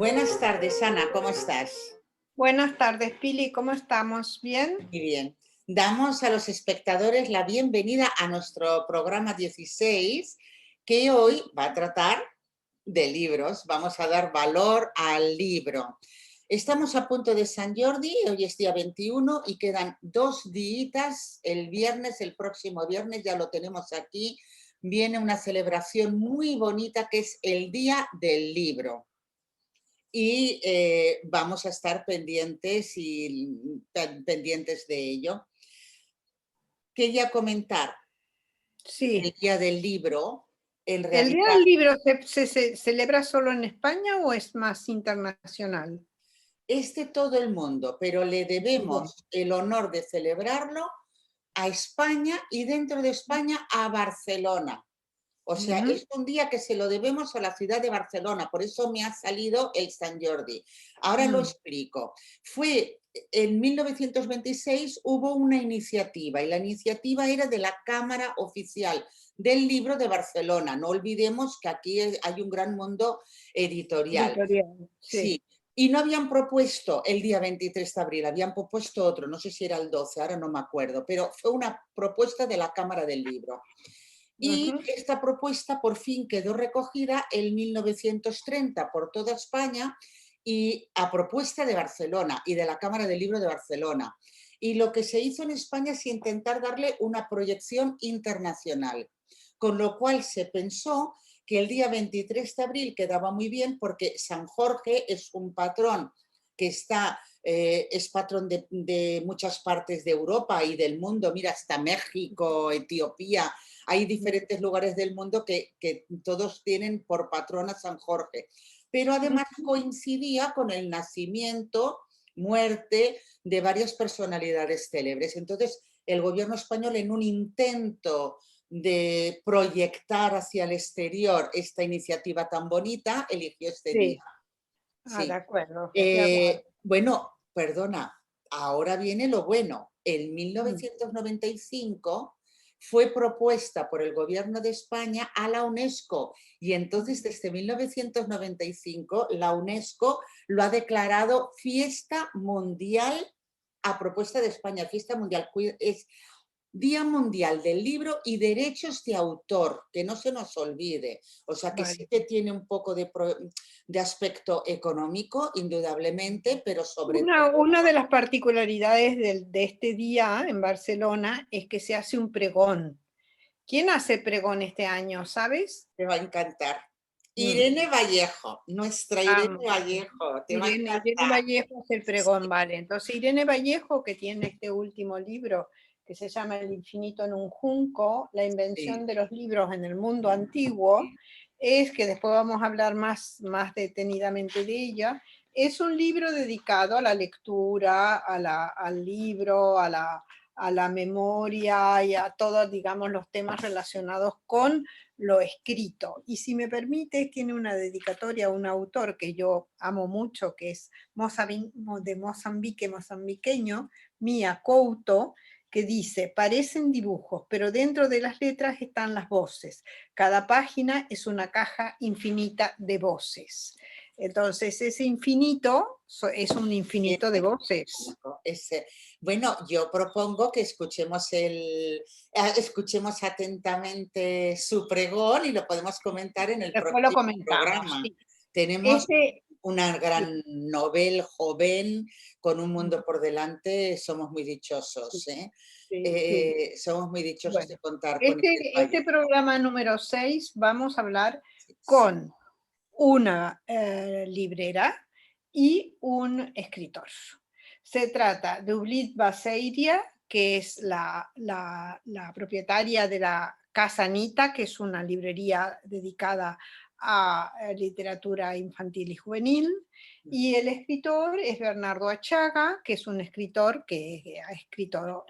Buenas tardes, Ana, ¿cómo estás? Buenas tardes, Pili, ¿cómo estamos? ¿Bien? Muy bien. Damos a los espectadores la bienvenida a nuestro programa 16, que hoy va a tratar de libros. Vamos a dar valor al libro. Estamos a punto de San Jordi, hoy es día 21 y quedan 2 días. El viernes, el próximo viernes, ya lo tenemos aquí, viene una celebración muy bonita que es el Día del Libro. Y vamos a estar pendientes de ello. Quería comentar el Sí. Día del Libro, en ¿El Día realidad, del Libro se celebra solo en España o es más internacional? es de todo el mundo, pero le Bien. debemos el honor de celebrarlo a España y dentro de España a Barcelona. O sea, Ujú. es un día que se lo debemos a la ciudad de Barcelona, por eso me ha salido el San Jordi. Ahora lo Mm. explico. Fue en 1926 hubo una iniciativa y la iniciativa era de la Cámara Oficial del Libro de Barcelona. No olvidemos que aquí hay un gran mundo editorial. Editorial, sí. Sí, y no habían propuesto el día 23 de abril, habían propuesto otro, no sé si era el 12, ahora no me acuerdo, pero fue una propuesta de la Cámara del Libro. Y Ujú. esta propuesta por fin quedó recogida en 1930 por toda España y a propuesta de Barcelona y de la Cámara del Libro de Barcelona. Y lo que se hizo en España es intentar darle una proyección internacional, con lo cual se pensó que el día 23 de abril quedaba muy bien porque San Jorge es un patrón que es patrón de muchas partes de Europa y del mundo, mira, hasta México, Etiopía, hay diferentes lugares del mundo que todos tienen por patrón a San Jorge, pero además Ujú. coincidía con el nacimiento, muerte de varias personalidades célebres. Entonces, el gobierno español, en un intento de proyectar hacia el exterior esta iniciativa tan bonita, eligió este día. Sí. Ah, de Sí. acuerdo, de acuerdo. Bueno, perdona, ahora viene lo bueno. En Mm. 1995 fue propuesta por el gobierno de España a la UNESCO y entonces desde 1995 la UNESCO lo ha declarado fiesta mundial a propuesta de España, fiesta mundial. Es Día Mundial del Libro y Derechos de Autor, que no se nos olvide. O sea que sí Vale. que tiene un poco de aspecto económico, indudablemente, pero sobre todo Una de las particularidades de este día en Barcelona es que se hace un pregón. ¿Quién hace pregón este año, sabes? te va a encantar. Mm. Irene Vallejo, nuestra Ah, Irene Vallejo, te va a Irene encantar. Vallejo es el pregón, vale. Entonces, Irene Vallejo, que tiene este último libro que se llama El infinito en un junco, la invención Sí, de los libros en el mundo antiguo, es que después vamos a hablar más detenidamente de ella. Es un libro dedicado a la lectura, al libro, a la memoria y a todos, digamos, los temas relacionados con lo escrito. Y si me permite, tiene una dedicatoria a un autor que yo amo mucho, que es de Mozambique, mozambiqueño, Mia Couto, que dice: parecen dibujos, pero dentro de las letras están las voces. Cada página es una caja infinita de voces. Entonces, ese infinito es un infinito de voces. ese. Bueno, yo propongo que escuchemos atentamente su pregón y lo podemos comentar en el Después lo próximo comentamos. programa. Sí. Tenemos Este, una sí, gran novel joven con un sí, mundo por delante, somos muy dichosos, ¿eh? sí, sí. Somos muy dichosos de Bueno, contar con este este Vallejo. programa número 6 vamos a hablar Sí, sí. con una librera y un escritor. Se trata de Ublit Baseiria, que es la propietaria de la Casa Anita, que es una librería dedicada a literatura infantil y juvenil, y el escritor es Bernardo Achaga, que es un escritor que ha escrito,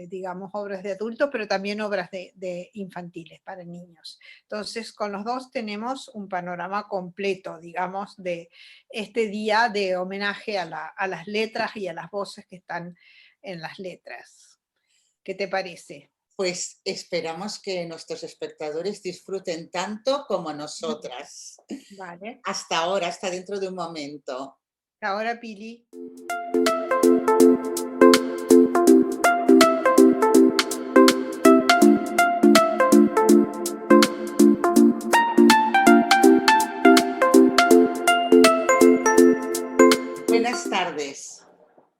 digamos, obras de adultos, pero también obras de infantiles para niños. Entonces, con los dos tenemos un panorama completo, digamos, de este día de homenaje a las letras y a las voces que están en las letras. ¿Qué te parece? Pues esperamos que nuestros espectadores disfruten tanto como nosotras. Vale. Hasta ahora, hasta dentro de un momento. Ahora, Pili. Buenas tardes.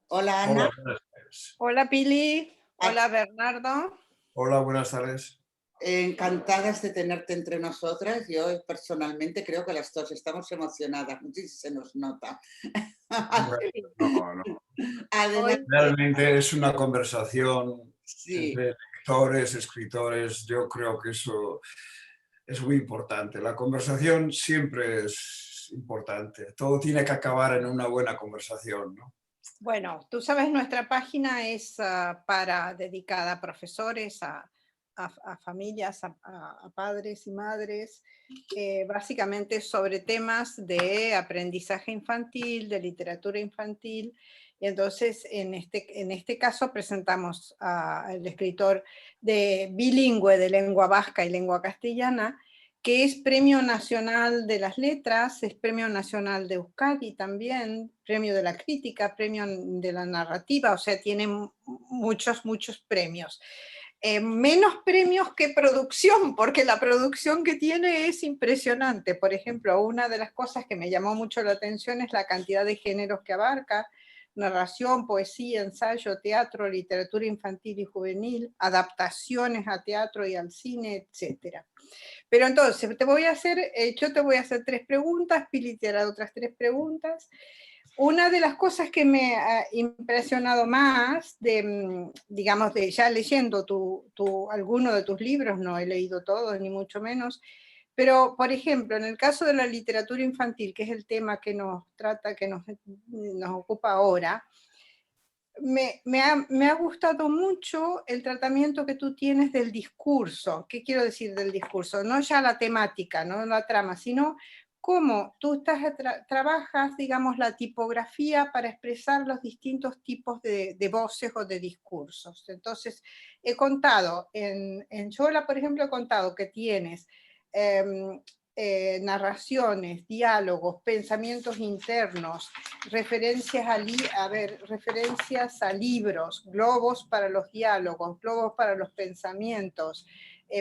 Hola, Ana. Hola, buenas tardes. Hola, Pili. Ah, Hola, Bernardo. Hola, buenas tardes. encantadas de tenerte entre nosotras. Yo personalmente creo que las dos estamos emocionadas. No sé si se nos nota. Bueno, no. Adelante. Hoy, Realmente es una conversación Sí. entre lectores, escritores. Yo creo que eso es muy importante. La conversación siempre es importante. Todo tiene que acabar en una buena conversación, ¿no? bueno, tú sabes, nuestra página es dedicada a profesores, a familias, a padres y madres, básicamente sobre temas de aprendizaje infantil, de literatura infantil. Y entonces, en este caso, presentamos al escritor bilingüe de lengua vasca y lengua castellana, que es Premio Nacional de las Letras, es Premio Nacional de Euskadi también, Premio de la Crítica, Premio de la Narrativa, o sea, tiene muchos premios. Menos premios que producción, porque la producción que tiene es impresionante. Por ejemplo, una de las cosas que me llamó mucho la atención es la cantidad de géneros que abarca: narración, poesía, ensayo, teatro, literatura infantil y juvenil, adaptaciones a teatro y al cine, etc. Pero entonces, yo te voy a hacer 3 preguntas, Pili te hará otras 3 preguntas. Una de las cosas que me ha impresionado más, digamos, ya leyendo alguno de tus libros, no he leído todos, ni mucho menos, pero, por ejemplo, en el caso de la literatura infantil, que es el tema que nos ocupa ahora, me ha gustado mucho el tratamiento que tú tienes del discurso. ¿Qué quiero decir del discurso? No ya la temática, no la trama, sino cómo tú trabajas, digamos, la tipografía para expresar los distintos tipos de voces o de discursos. Entonces, he contado, en Yola, por ejemplo, he contado que tienes narraciones, diálogos, pensamientos internos, referencias a libros, globos para los diálogos, globos para los pensamientos,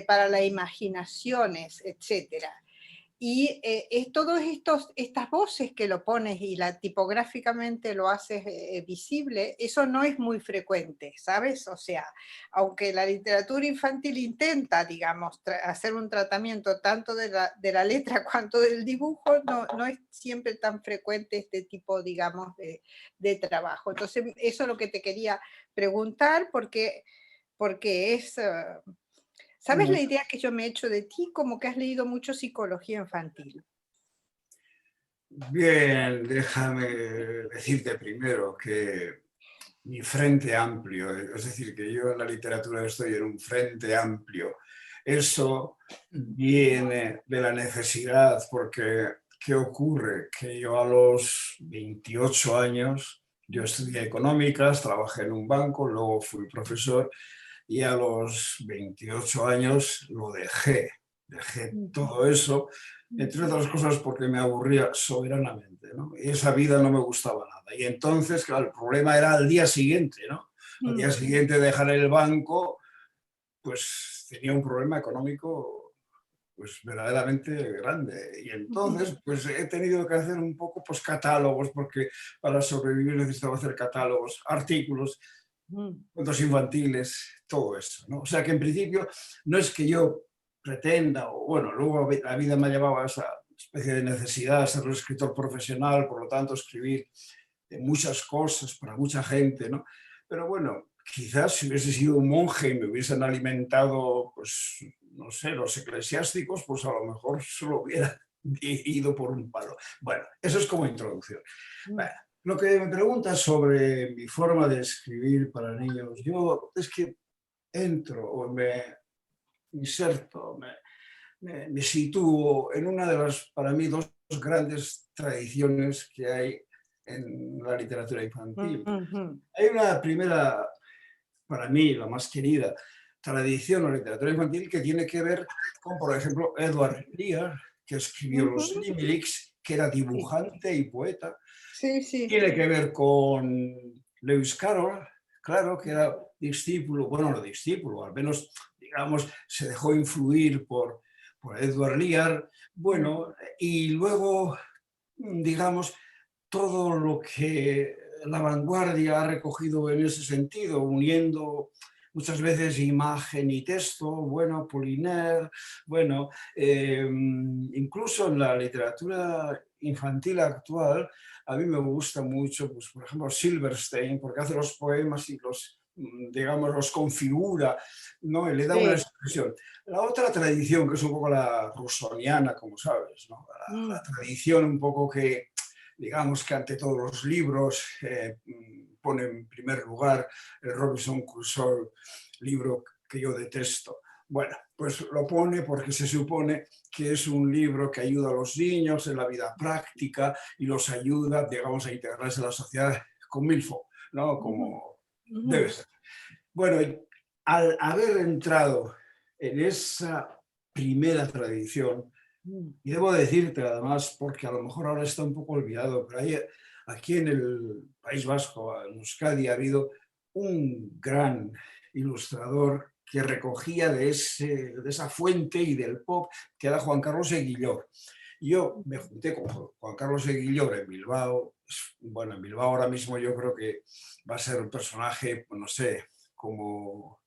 para las imaginaciones, etcétera. Y es todas estas voces que lo pones y tipográficamente lo haces visible, eso no es muy frecuente, ¿sabes? O sea, aunque la literatura infantil intenta, digamos, hacer un tratamiento tanto de la letra cuanto del dibujo, no es siempre tan frecuente este tipo, digamos, de trabajo. Entonces, eso es lo que te quería preguntar, porque es... ¿Sabes la idea que yo me he hecho de ti? Como que has leído mucho psicología infantil. Bien, déjame decirte primero que mi frente amplio, es decir, que yo en la literatura estoy en un frente amplio. Eso viene de la necesidad, porque ¿qué ocurre? Que yo a los 28 años, yo estudié económicas, trabajé en un banco, luego fui profesor y a los 28 años lo dejé. Dejé todo eso, entre otras cosas porque me aburría soberanamente, ¿no? Y esa vida no me gustaba nada. Y entonces, claro, el problema era al día siguiente, ¿no? Al día siguiente de dejar el banco, pues tenía un problema económico pues verdaderamente grande. Y entonces, pues he tenido que hacer un poco pues catálogos, porque para sobrevivir necesitaba hacer catálogos, artículos, cuentos infantiles, todo eso, ¿no? O sea que en principio no es que yo pretenda, o bueno, luego la vida me ha llevado a esa especie de necesidad de ser un escritor profesional, por lo tanto escribir de muchas cosas para mucha gente, ¿no? Pero bueno, quizás si hubiese sido un monje y me hubiesen alimentado, pues, no sé, los eclesiásticos, pues a lo mejor solo hubiera ido por un palo. Bueno, eso es como introducción. Bueno, lo que me preguntas sobre mi forma de escribir para niños, yo es que entro o me inserto, me sitúo en una de las, para mí, dos grandes tradiciones que hay en la literatura infantil. Hay una primera, para mí, la más querida, tradición o literatura infantil que tiene que ver con, por ejemplo, Edward Lear, que escribió los Ujú. Limericks, que era Sí, dibujante y poeta. sí, sí. Tiene que ver con Lewis Carroll, claro, que era discípulo, bueno, no discípulo, al menos, digamos, se dejó influir por Edward Lear. Bueno, y luego, digamos, todo lo que la vanguardia ha recogido en ese sentido, uniendo muchas veces imagen y texto, bueno, Apollinaire, bueno, incluso en la literatura infantil actual, a mí me gusta mucho, pues, por ejemplo, Silverstein, porque hace los poemas y los, digamos, los configura, ¿no? Y le da una Sí. expresión. La otra tradición, que es un poco la rusoniana, como sabes, ¿no? La tradición un poco que, digamos, que ante todos los libros pone en primer lugar el Robinson Crusoe, libro que yo detesto. Bueno, pues lo pone porque se supone que es un libro que ayuda a los niños en la vida práctica y los ayuda, digamos, a integrarse en la sociedad con milfo, ¿no? Como debe ser. Bueno, y al haber entrado en esa primera tradición, y debo decirte además, porque a lo mejor ahora está un poco olvidado, pero aquí en el País Vasco, en Euskadi, ha habido un gran ilustrador que recogía de esa fuente y del pop, que era Juan Carlos Eguillor. Yo me junté con Juan Carlos Eguillor en Bilbao. Bueno, en Bilbao ahora mismo yo creo que va a ser un personaje, pues no sé, como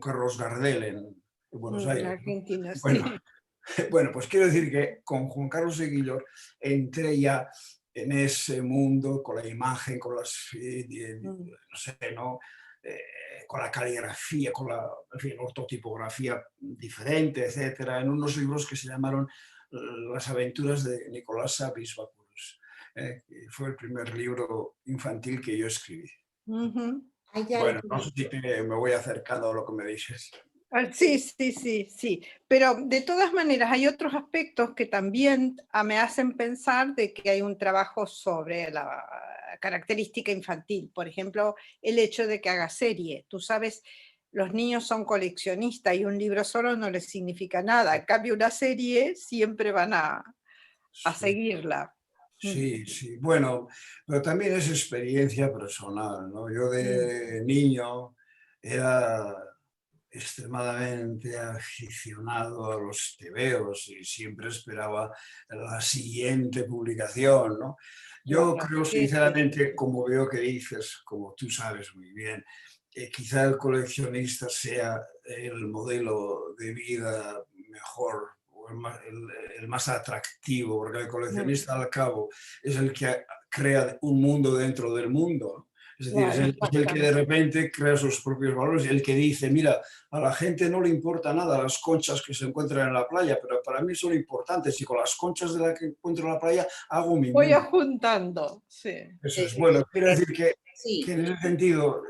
Carlos Gardel en Buenos En Aires, ¿no? Argentina, sí. Bueno, bueno, pues quiero decir que con Juan Carlos Eguillor entré ya en ese mundo con la imagen, con las, no sé, ¿no? Con la caligrafía, con la, en fin, ortotipografía diferente, etcétera, en unos libros que se llamaron Las aventuras de Nicolás Bisbacus. Que fue el primer libro infantil que yo escribí. Hay Bueno, algo, no sé si me voy acercando a lo que me dices. Sí, sí, sí, sí. Pero de todas maneras hay otros aspectos que también me hacen pensar de que hay un trabajo sobre la característica infantil. Por ejemplo, el hecho de que haga serie. Tú sabes, los niños son coleccionistas y un libro solo no les significa nada. En cambio, una serie siempre van a Sí. seguirla. Sí, sí, bueno, pero también es experiencia personal, ¿no? Yo de niño era extremadamente aficionado a los tebeos y siempre esperaba la siguiente publicación, ¿no? Yo Claro, creo sí, sí. sinceramente, como veo que dices, como tú sabes muy bien, quizá el coleccionista sea el modelo de vida mejor o el más atractivo, porque el coleccionista al cabo es el que crea un mundo dentro del mundo, ¿no? Es decir, Claro, es el que de repente crea sus propios valores, el que dice, mira, a la gente no le importa nada las conchas que se encuentran en la playa, pero para mí son importantes y con las conchas de las que encuentro en la playa hago mi voy mundo. juntando, sí. Eso es bueno. Quiero decir que sí, en ese sentido,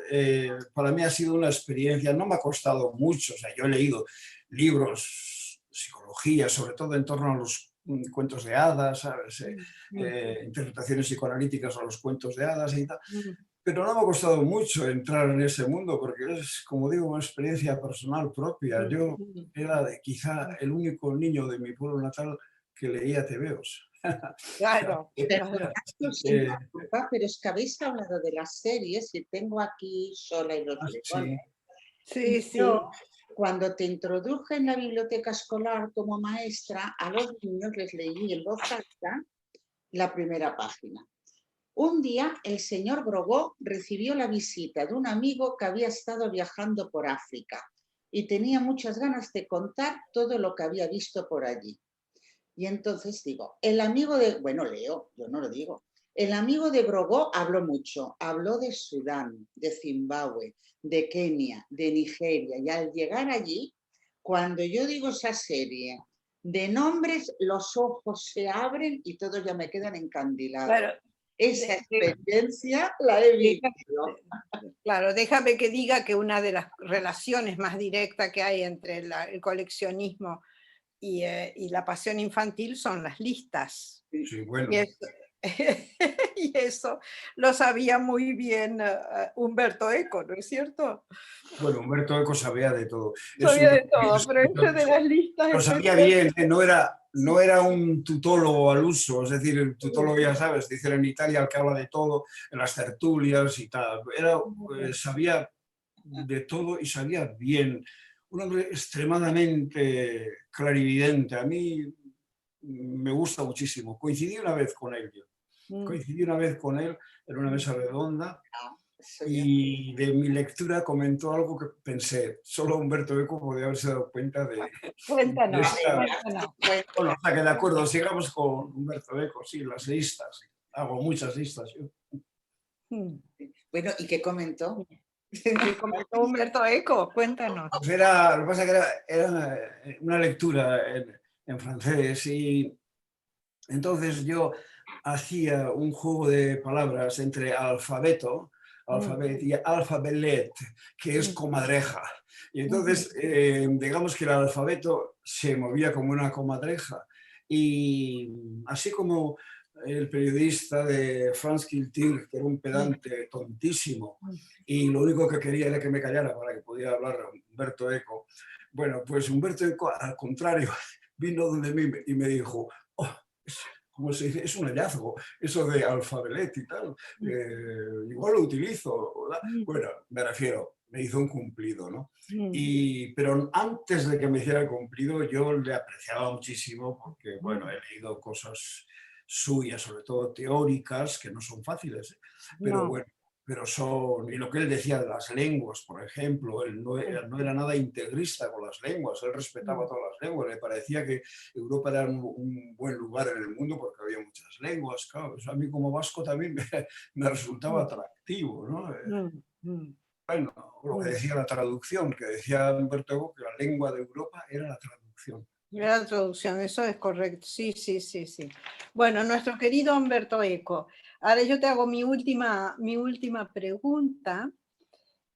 para mí ha sido una experiencia, no me ha costado mucho, o sea, yo he leído libros de psicología, sobre todo en torno a los cuentos de hadas, ¿sabes? Interpretaciones psicoanalíticas a los cuentos de hadas y tal. Pero no me ha costado mucho entrar en ese mundo porque es, como digo, una experiencia personal propia. Yo era quizá el único niño de mi pueblo natal que leía tebeos. Claro, claro. perdonad que os Eh, interrumpa, pero es que habéis hablado de las series y tengo aquí Sola y los leones. sí, Sí, Y yo, sí. cuando te introduje en la biblioteca escolar como maestra, a los niños les leí en voz alta la primera página. Un día el señor Brogó recibió la visita de un amigo que había estado viajando por África y tenía muchas ganas de contar todo lo que había visto por allí. Y entonces digo, el amigo de, bueno, leo, yo no lo digo, el amigo de Brogó habló mucho, habló de Sudán, de Zimbabue, de Kenia, de Nigeria, y al llegar allí, cuando yo digo esa serie de nombres, los ojos se abren y todos ya me quedan encandilados. Claro, Esa experiencia la he vivido. claro, déjame que diga que una de las relaciones más directas que hay entre el coleccionismo y la pasión infantil son las listas. sí, Y bueno. Y eso lo sabía muy bien Humberto Eco, ¿no es cierto? Bueno, Humberto Eco sabía de todo. Es Sabía uno de de todo, los pero eso de las listas lo sabía especiales. bien, no era un tutólogo al uso, es decir, el tutólogo ya sabes, dicen en Italia el que habla de todo, en las tertulias y tal. Sabía de todo y sabía bien. Un hombre extremadamente clarividente. A mí me gusta muchísimo. Coincidí una vez con él, yo. Mm. Coincidí una vez con él en una mesa redonda Ah, eso ya. y de mi lectura comentó algo que pensé, solo Humberto Eco podía haberse dado cuenta de Cuéntanos, esta... cuéntanos. Bueno, o sea que de acuerdo, sigamos con Humberto Eco, sí, las listas. Hago muchas listas yo. Mm. Bueno, ¿y qué comentó? ¿Qué comentó Humberto Eco? Cuéntanos. Pues lo que pasa es que era una lectura en francés y entonces yo hacía un juego de palabras entre alfabeto, Mm, alfabet y alfabelet, que es mm, comadreja. Y ujú, entonces, digamos que el alfabeto se movía como una comadreja. Y así como el periodista de France Culture, que era un mm, pedante tontísimo, mm. y lo único que quería era que me callara para que pudiera hablar Humberto Eco. Bueno, pues Humberto Eco, al contrario, vino donde mí y me dijo, oh, como se dice, es un hallazgo, eso de alfabelet y tal. Igual lo utilizo. ¿Verdad? Mm, Bueno, me refiero, me hizo un cumplido, ¿no? mm, Pero antes de que me hiciera el cumplido, yo le apreciaba muchísimo porque, bueno, mm. he leído cosas suyas, sobre todo teóricas, que no son fáciles, ¿eh? Pero No. bueno, pero son, y lo que él decía de las lenguas, por ejemplo, él no era nada integrista con las lenguas, él respetaba Mm, todas las lenguas, le parecía que Europa era un buen lugar en el mundo porque había muchas lenguas, claro, eso a mí como vasco también me resultaba mm, atractivo, ¿no? mm, mm, Bueno, lo que mm. decía la traducción, que decía Humberto Eco que la lengua de Europa era la traducción. La traducción, eso es correcto. Sí, sí, sí, sí. Bueno, nuestro querido Humberto Eco. Ahora yo te hago mi última pregunta,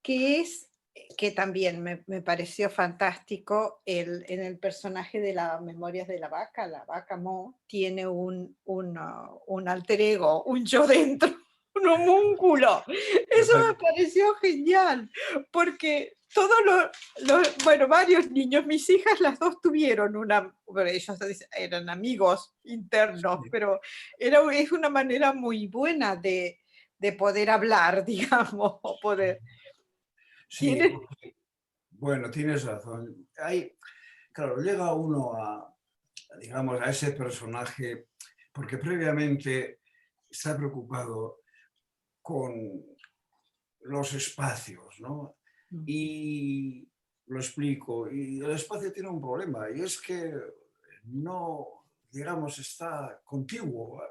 que es que también me pareció fantástico en el personaje de las Memorias de la vaca Mo, tiene un alter ego, un yo dentro, un homúnculo. Eso me pareció genial, porque todos bueno, varios niños, mis hijas las dos tuvieron bueno, ellos eran amigos internos, pero es una manera muy buena de poder hablar, digamos, o poder... Sí, ¿Tienes? bueno, tienes razón. Claro, llega uno digamos, a ese personaje porque previamente está preocupado con los espacios, ¿no? Y lo explico, y el espacio tiene un problema, y es que no, digamos, está contiguo.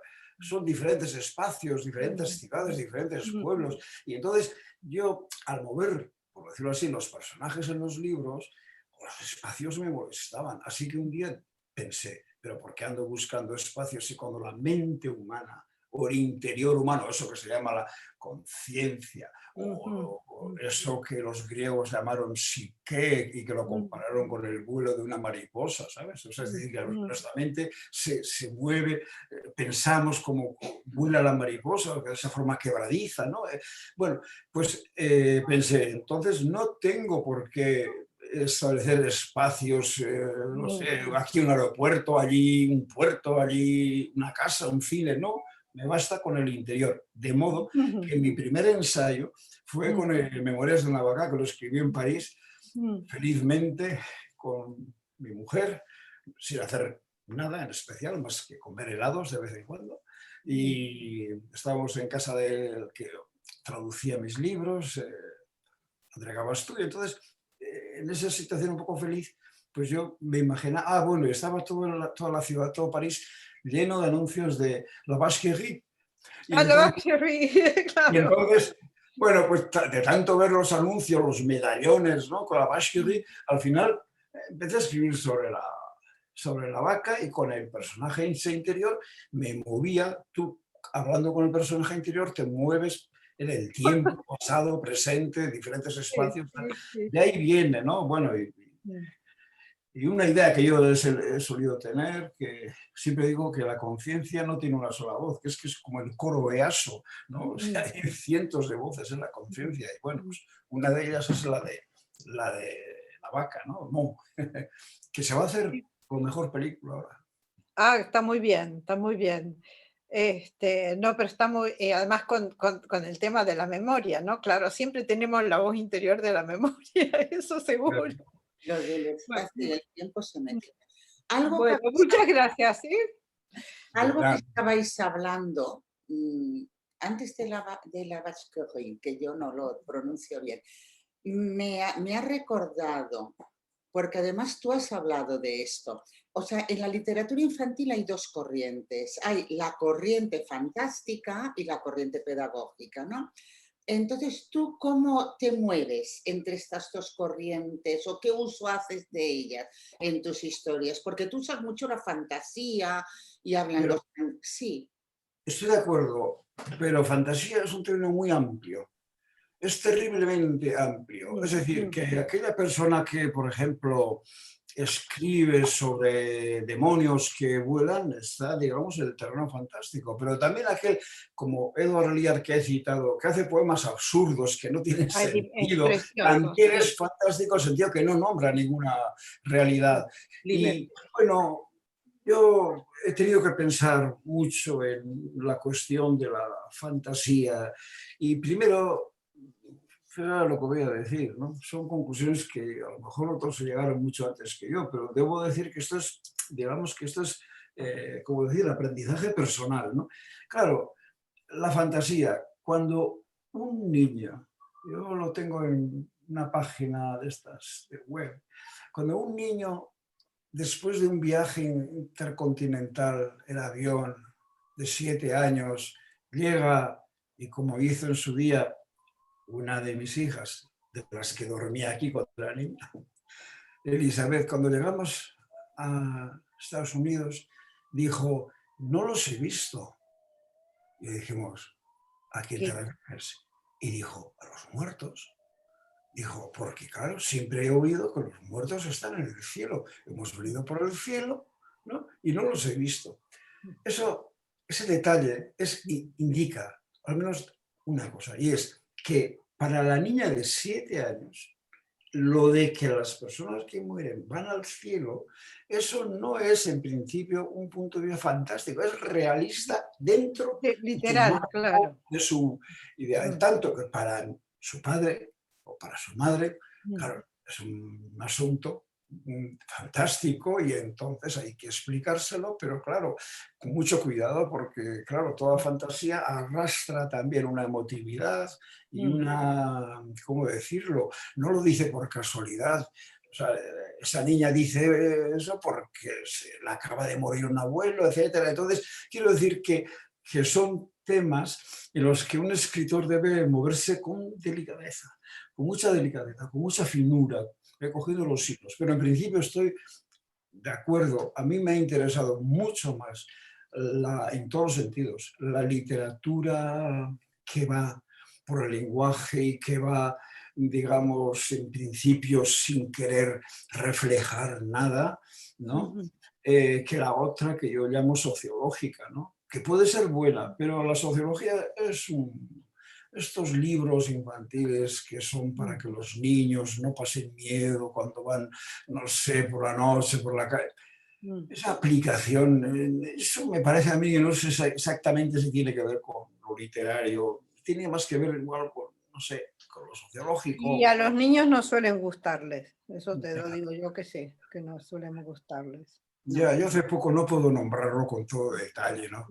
Son diferentes espacios, diferentes ciudades, diferentes pueblos. Y entonces yo, al mover, por decirlo así, los personajes en los libros, los espacios me molestaban. Así que un día pensé, pero ¿por qué ando buscando espacios si cuando la mente humana o el interior humano, eso que se llama la conciencia, o eso que los griegos llamaron psique y que lo compararon con el vuelo de una mariposa, ¿sabes? O sea, es decir, que nuestra mente se mueve, pensamos como vuela la mariposa, de esa forma quebradiza, ¿no? Bueno, pues pensé, entonces no tengo por qué establecer espacios, no sé, aquí un aeropuerto, allí un puerto, allí una casa, un cine, no, me basta con el interior. De modo que mi primer ensayo fue con el Memorias de una vaca, que lo escribí en París, felizmente, con mi mujer, sin hacer nada en especial, más que comer helados de vez en cuando. Y estábamos en casa del que traducía mis libros, André Gabastú, y entonces, en esa situación un poco feliz, pues yo me imaginaba, bueno, estaba toda la ciudad, todo París, lleno de anuncios de la Vacherie. Y A la entonces, Vacherie, y claro. entonces bueno, pues de tanto ver los anuncios, los medallones, ¿no? Con la Vacherie, al final empecé a escribir sobre la vaca y con el personaje interior me movía. Tú, hablando con el personaje interior, te mueves en el tiempo, pasado, presente, diferentes Sí, espacios. sí, sí. De ahí viene, ¿no? Bueno, Y una idea que yo he solido tener, que siempre digo que la conciencia no tiene una sola voz, que es como el coro EASO, ¿no? O sea, hay cientos de voces en la conciencia. Y bueno, pues una de ellas es la de la vaca, ¿no? No. Que se va a hacer con mejor película ahora. Ah, está muy bien, está muy bien. No, pero está muy, además con el tema de la memoria, ¿no? Claro, siempre tenemos la voz interior de la memoria, eso seguro. Lo del espacio y el tiempo se mete. Algo Bueno, muchas gracias, ¿sí? algo que estabais hablando antes de la Vacherie, que yo no lo pronuncio bien, me ha recordado, porque además tú has hablado de esto. O sea, en la literatura infantil hay dos corrientes. Hay la corriente fantástica y la corriente pedagógica, ¿no? Entonces, ¿tú cómo te mueves entre estas dos corrientes o qué uso haces de ellas en tus historias? Porque tú usas mucho la fantasía y hablando... Sí. Estoy de acuerdo, pero fantasía es un término muy amplio. Es terriblemente amplio. Es decir, que aquella persona que, por ejemplo, escribe sobre demonios que vuelan, está, digamos, en el terreno fantástico. Pero también aquel, como Edward Lear que he citado, que hace poemas absurdos que no tienen sentido, también es fantástico en el sentido que no nombra ninguna realidad. Y bueno, yo he tenido que pensar mucho en la cuestión de la fantasía y primero, era lo que voy a decir, ¿no? Son conclusiones que a lo mejor otros llegaron mucho antes que yo, pero debo decir que esto es, digamos que esto es, como decir, aprendizaje personal, ¿no? Claro, la fantasía, cuando un niño, yo lo tengo en una página de estas, de web, cuando un niño después de un viaje intercontinental en avión de 7 años, llega y como hizo en su día una de mis hijas, de las que dormía aquí cuando era niña, Elizabeth, cuando llegamos a Estados Unidos, dijo, no los he visto. Y dijimos, ¿a quién te refieres? Y dijo, a los muertos. Dijo, porque claro, siempre he oído que los muertos están en el cielo. Hemos venido por el cielo, ¿no? Y no los he visto. Ese detalle indica al menos una cosa, y es que para la niña de 7 años, lo de que las personas que mueren van al cielo, eso no es en principio un punto de vista fantástico, es realista dentro literal, claro, de su idea. En tanto que para su padre o para su madre, claro, es un asunto fantástico y entonces hay que explicárselo, pero claro, con mucho cuidado porque, claro, toda fantasía arrastra también una emotividad y una, ¿cómo decirlo? No lo dice por casualidad. O sea, esa niña dice eso porque se le acaba de morir un abuelo, etcétera. Entonces, quiero decir que son temas en los que un escritor debe moverse con delicadeza, con mucha finura. He cogido los hilos, pero en principio estoy de acuerdo. A mí me ha interesado mucho más, en todos los sentidos, la literatura que va por el lenguaje y que va, digamos, en principio sin querer reflejar nada, ¿no? Que la otra que yo llamo sociológica, ¿no? Que puede ser buena, pero la sociología es estos libros infantiles que son para que los niños no pasen miedo cuando van, no sé, por la noche, por la calle. Esa aplicación, eso me parece a mí que no sé exactamente si tiene que ver con lo literario, tiene más que ver igual con, no sé, con lo sociológico. Y a los niños no suelen gustarles, eso te lo digo yo que sé, que no suelen gustarles. Ya, yo hace poco no puedo nombrarlo con todo detalle, ¿no?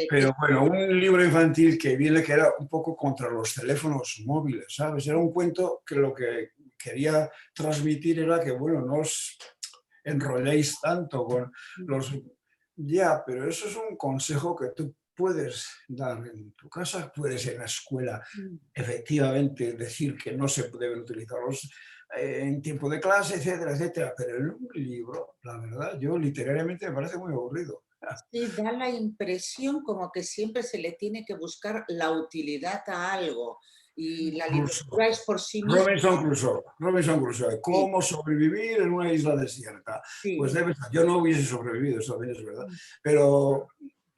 Pero bueno, un libro infantil que viene que era un poco contra los teléfonos móviles, ¿sabes? Era un cuento que lo que quería transmitir era que, bueno, no os enrolléis tanto con los... Ya, pero eso es un consejo que tú puedes dar en tu casa, puedes en la escuela, efectivamente, decir que no se deben utilizar los en tiempo de clase, etcétera, etcétera. Pero en un libro, la verdad, yo literariamente me parece muy aburrido. Sí, da la impresión como que siempre se le tiene que buscar la utilidad a algo. y la Crusoe. literatura es por sí misma. Robinson Crusoe. ¿Cómo sobrevivir en una isla desierta? Sí. Pues yo no hubiese sobrevivido, eso también es verdad. Pero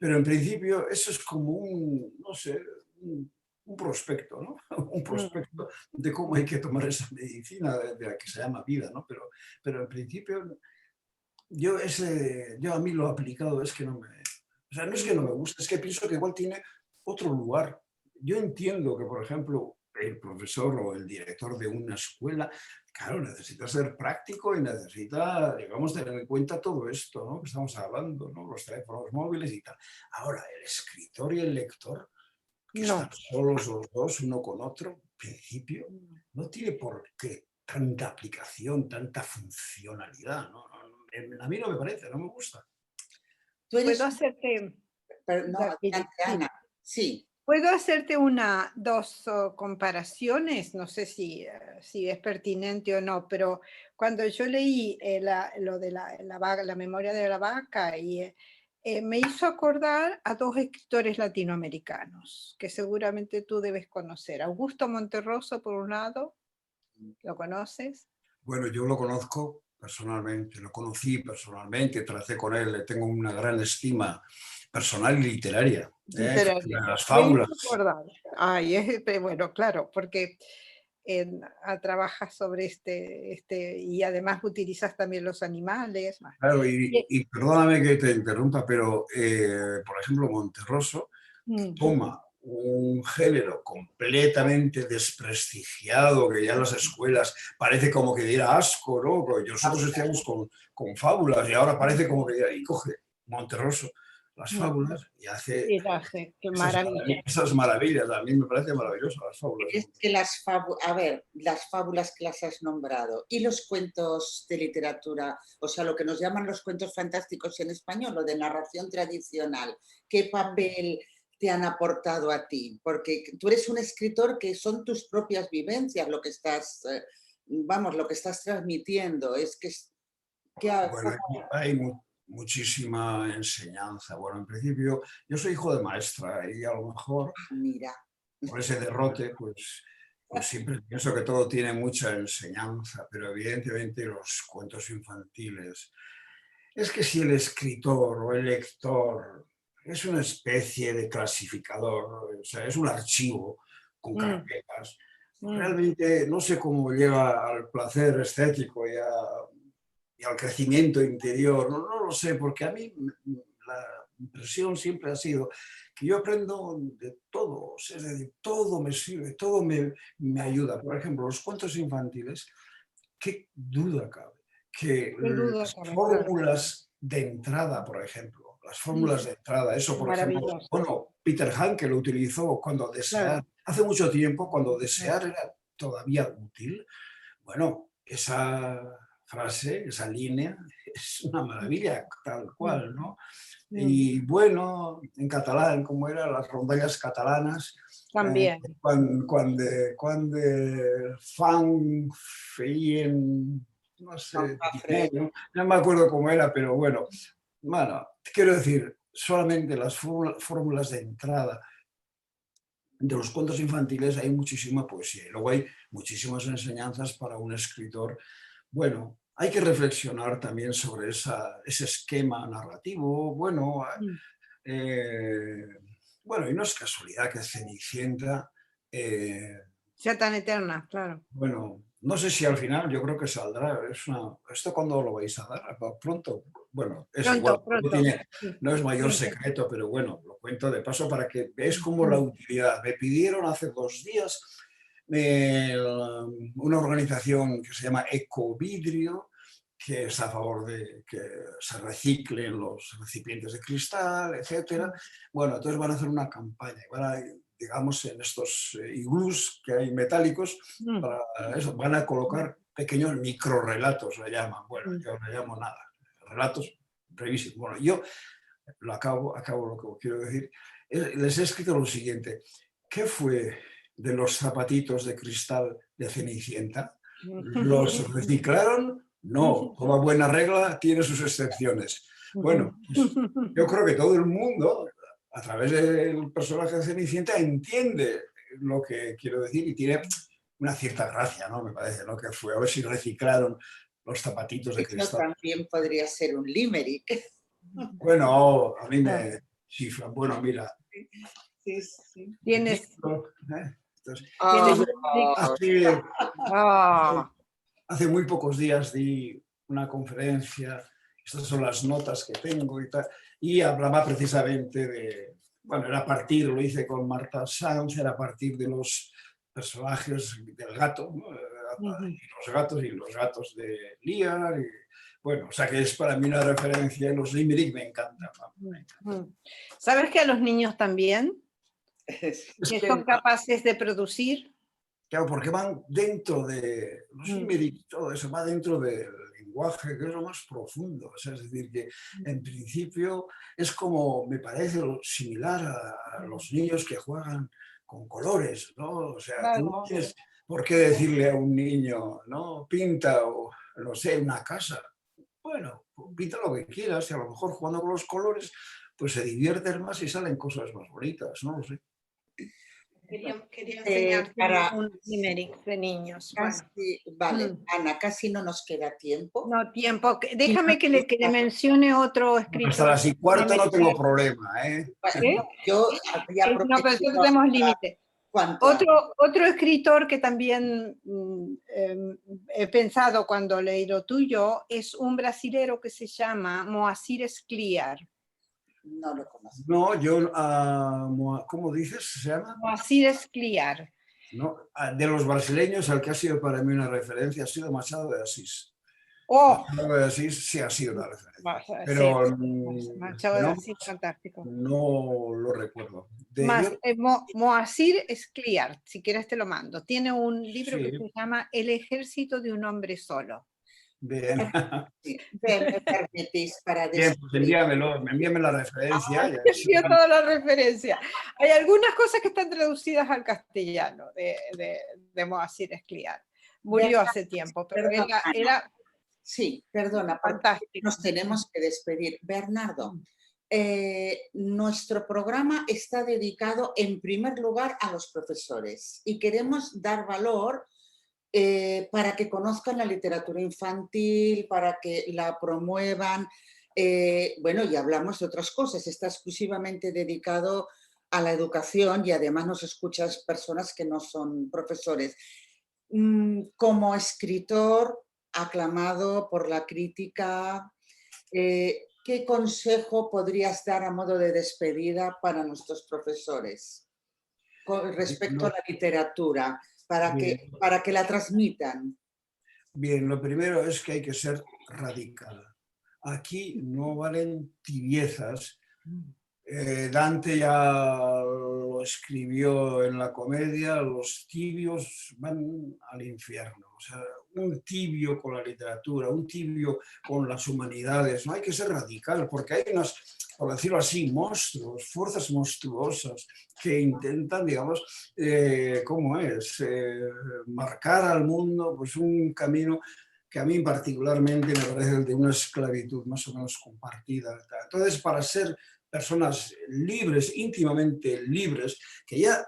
en principio eso es como un, no sé, un prospecto, ¿no? Un prospecto de cómo hay que tomar esa medicina de la que se llama vida, ¿no? Pero en principio yo a mí lo aplicado es que no me... O sea, no es que no me guste, es que pienso que igual tiene otro lugar. Yo entiendo que, por ejemplo, el profesor o el director de una escuela, claro, necesita ser práctico y necesita, digamos, tener en cuenta todo esto, ¿no? Que estamos hablando, ¿no? Los teléfonos móviles y tal. Ahora, el escritor y el lector, que No. están solos los dos, uno con otro, en principio, no tiene por qué tanta aplicación, tanta funcionalidad, ¿no? A mí no me parece, no me gusta. Tú eres... ¿Puedo hacerte... Pero no, adelante, Ana. Sí. ¿Puedo hacerte dos comparaciones? No sé si es pertinente o no, pero cuando yo leí lo de la memoria de la vaca, me hizo acordar a dos escritores latinoamericanos que seguramente tú debes conocer. Augusto Monterroso, por un lado, ¿lo conoces? Bueno, yo lo conozco personalmente, lo conocí personalmente, tracé con él, le tengo una gran estima personal y literaria. Las fábulas. Bueno, claro, porque trabajas sobre y además utilizas también los animales. Claro, y perdóname que te interrumpa, pero por ejemplo, Monterroso toma un género completamente desprestigiado, que ya en las escuelas parece como que diera asco, ¿no? Porque nosotros estudiamos con fábulas y ahora parece como que diera, y coge Monterroso las fábulas y hace qué maravilla. esas maravillas. A mí me parece maravilloso las fábulas. Es que las fábulas que las has nombrado y los cuentos de literatura, o sea, lo que nos llaman los cuentos fantásticos en español, lo de narración tradicional, ¿qué papel te han aportado a ti? Porque tú eres un escritor que son tus propias vivencias lo que estás, lo que estás transmitiendo. Bueno, hay muchísima enseñanza. Bueno, en principio, yo soy hijo de maestra y a lo mejor, mira, por ese derrote, pues siempre pienso que todo tiene mucha enseñanza, pero evidentemente los cuentos infantiles, es que si el escritor o el lector es una especie de clasificador, o sea, es un archivo con carpetas, realmente no sé cómo llega al placer estético y al crecimiento interior, no lo sé, porque a mí la impresión siempre ha sido que yo aprendo de todo, es decir, todo me sirve, todo me ayuda. Por ejemplo, los cuentos infantiles, qué duda cabe, que las fórmulas de entrada, por ejemplo, las fórmulas de entrada, eso por ejemplo, bueno, Peter Hanke lo utilizó cuando desear, hace mucho tiempo, cuando desear era todavía útil. Bueno, esa frase, esa línea, es una maravilla, tal cual, ¿no? Y bueno, en catalán, como eran las rondallas catalanas, también. Cuando fan feien, no sé, no me acuerdo cómo era, pero bueno, quiero decir, solamente las fórmulas de entrada de los cuentos infantiles hay muchísima poesía y luego hay muchísimas enseñanzas para un escritor. Bueno, hay que reflexionar también sobre ese esquema narrativo. Bueno, y no es casualidad que Cenicienta sea tan eterna, claro. Bueno, no sé si al final, yo creo que saldrá. ¿Esto cuándo lo vais a dar? ¿Pronto? Bueno, es igual, no es mayor secreto, pero bueno, lo cuento de paso para que veáis cómo la utilidad. Me pidieron hace 2 días una organización que se llama Ecovidrio, que es a favor de que se reciclen los recipientes de cristal, etc. Bueno, entonces van a hacer una campaña, digamos, en estos iglús que hay metálicos, para eso, van a colocar pequeños microrelatos, le llaman. Bueno, yo no le llamo nada, relatos brevísimos. Bueno, yo acabo lo que quiero decir. Les he escrito lo siguiente: ¿qué fue de los zapatitos de cristal de Cenicienta? ¿Los reciclaron? No, toda buena regla tiene sus excepciones. Bueno, pues yo creo que todo el mundo, a través del personaje de Cenicienta, entiende lo que quiero decir, y tiene una cierta gracia, ¿no? Me parece, ¿no? Que fue a ver si reciclaron los zapatitos de Eso cristal. también podría ser un limerick. Bueno, a mí me chiflan. Bueno, mira. Sí, sí. Tienes... Entonces, Ah, hace muy pocos días di una conferencia, estas son las notas que tengo y tal, y hablaba precisamente de, bueno, era a partir, lo hice con Marta Sanz, era a partir de los personajes del gato, ¿no? Y los gatos de Lear, y, bueno, o sea que es para mí una referencia, y los limerick me encantan. ¿Sabes que a los niños también? es Que son capaces de producir. Claro, porque van dentro de los limerick, todo eso va dentro del lenguaje, que es lo más profundo. O sea, es decir, que en principio es como, me parece similar a los niños que juegan con colores, ¿no? O sea, tú no tienes por qué decirle a un niño, ¿no? Pinta o, no sé, una casa. Bueno, pinta lo que quieras y a lo mejor jugando con los colores, pues se divierten más y salen cosas más bonitas, no lo sé. Quería enseñarte para un limerick de niños. casi, vale, Ana, casi no nos queda tiempo. No, tiempo. Déjame que le mencione otro escritor. Hasta las 1:15 no tengo problema, ¿eh? Bueno, yo había No, pero prometido nosotros tenemos límite. Otro escritor que también he pensado cuando leí lo tuyo es un brasilero que se llama Moacir Scliar. No lo conozco. No, yo, ¿cómo dices? ¿Se llama? Moacir Scliar. No, de los brasileños, el que ha sido para mí una referencia ha sido Machado de Asís. Oh. Machado de Asís sí ha sido una referencia. Pero Machado de Asís, fantástico. No lo recuerdo. Moacir Scliar, si quieres te lo mando. Tiene un libro que se llama El ejército de un hombre solo. Bien. Sí, me permitís para bien, pues envíame la referencia. Envío toda la referencia. Hay algunas cosas que están traducidas al castellano de Moacir Scliar. Murió hace tiempo, pero era sí, perdona, fantástico. Nos tenemos que despedir. Bernardo, nuestro programa está dedicado en primer lugar a los profesores y queremos dar valor para que conozcan la literatura infantil, para que la promuevan. Bueno, y hablamos de otras cosas, está exclusivamente dedicado a la educación y además nos escuchas personas que no son profesores. Como escritor aclamado por la crítica, ¿qué consejo podrías dar a modo de despedida para nuestros profesores con respecto a la literatura? Para que la transmitan. Bien, lo primero es que hay que ser radical. Aquí no valen tibiezas. Dante ya lo escribió en la comedia, los tibios van al infierno. O sea, un tibio con la literatura, un tibio con las humanidades. No hay que ser radical porque hay unas, por decirlo así, monstruos, fuerzas monstruosas que intentan, digamos, ¿cómo es? Marcar al mundo pues un camino que a mí particularmente me parece el de una esclavitud más o menos compartida. Entonces, para ser personas libres, íntimamente libres, que ya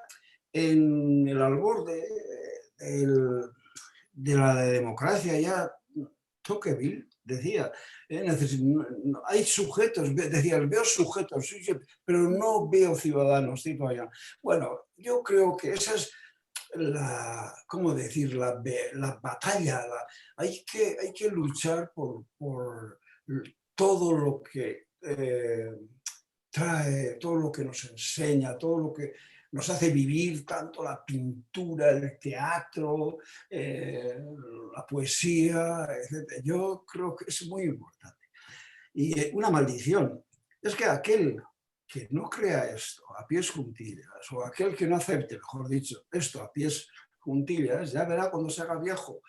en el albor de la democracia, ya Tocqueville decía, hay sujetos, decía, veo sujetos, pero no veo ciudadanos, cito allá. Bueno, yo creo que esa es ¿cómo decir? La batalla. Hay que luchar por todo lo que trae, todo lo que nos enseña, todo lo que nos hace vivir, tanto la pintura, el teatro, la poesía, etc. Yo creo que es muy importante. Y una maldición es que aquel que no crea esto a pies juntillas, o aquel que no acepte, mejor dicho, esto a pies juntillas, ya verá cuando se haga viejo,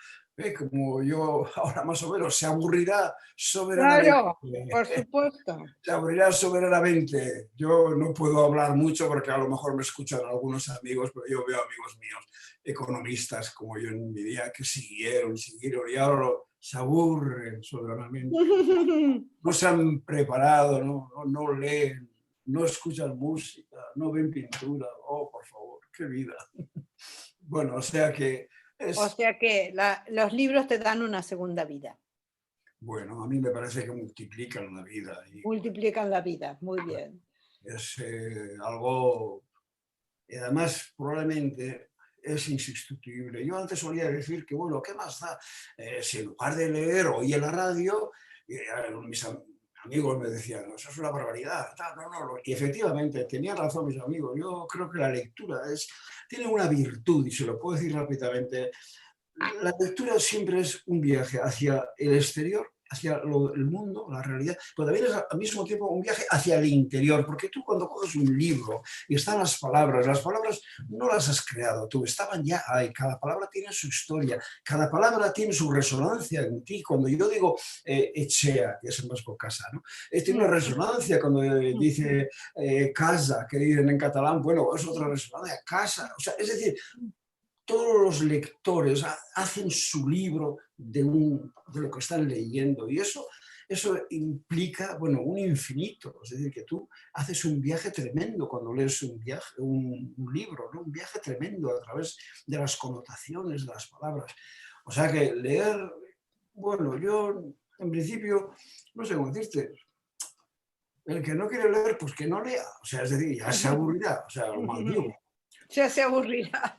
como yo ahora más o menos, se aburrirá soberanamente. Claro, por supuesto. Se aburrirá soberanamente. Yo no puedo hablar mucho porque a lo mejor me escuchan algunos amigos, pero yo veo amigos míos, economistas como yo en mi día, que siguieron y ahora se aburren soberanamente. No se han preparado, no leen, no escuchan música, no ven pintura. Oh, por favor, qué vida. Bueno, o sea que O sea que los libros te dan una segunda vida. bueno, a mí me parece que multiplican la vida. Y Multiplican la vida, muy bien. es algo, y además probablemente es insustituible. Yo antes solía decir que, bueno, ¿qué más da? Si en lugar de leer oía la radio, mis amigos me decían, no, eso es una barbaridad. No. Y efectivamente, tenían razón mis amigos. Yo creo que la lectura tiene una virtud, y se lo puedo decir rápidamente. La lectura siempre es un viaje hacia el exterior, hacia el mundo, la realidad, pero también es al mismo tiempo un viaje hacia el interior, porque tú cuando coges un libro y están las palabras no las has creado tú, estaban ya ahí, cada palabra tiene su historia, cada palabra tiene su resonancia en ti. Cuando yo digo echea, que es en vasco casa, ¿no? Tiene una resonancia cuando dice casa, que dicen en catalán, bueno, es otra resonancia, casa, o sea, es decir, todos los lectores hacen su libro de lo que están leyendo, y eso implica, bueno, un infinito. Es decir, que tú haces un viaje tremendo cuando lees un libro, ¿no? Un viaje tremendo a través de las connotaciones de las palabras. O sea que leer, bueno, yo en principio, no sé cómo decirte, el que no quiere leer, pues que no lea. O sea, es decir, ya se aburrirá, o sea, lo maldigo. Ya se aburrirá.